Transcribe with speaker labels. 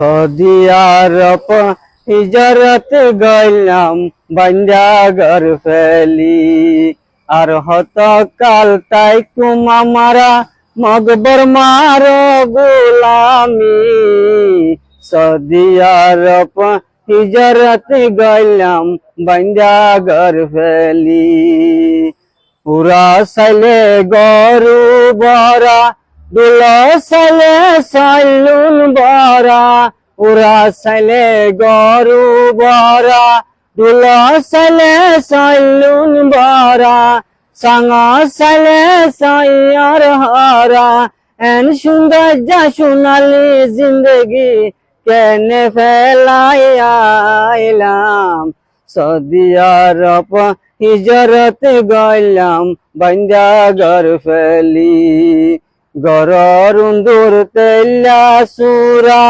Speaker 1: সদিয়ারপ হিজরত গইলাম বান্দা ঘর ফেলি আর হত কাল তাই কুমা মারা মগবর মার গোলামি সদিয়ারপ হিজরত গইলাম বান্দা ঘর ফেলি পুরা সাইলে গরু বরা দুল সাইলে সাইলুন বরা পুরা সাইলে গরু বরা দুল সাইলে সাইলুন বরা সাঙ্গা সাইলে সাইয়ার হারা এন সুন্দর যা সোনালি জিন্দগি কেনে ফেলাইলাম সদিয়ারপ হিজরত গইলাম বান্দা ঘর ফেলি গরর উন্দুর তেলা সুরা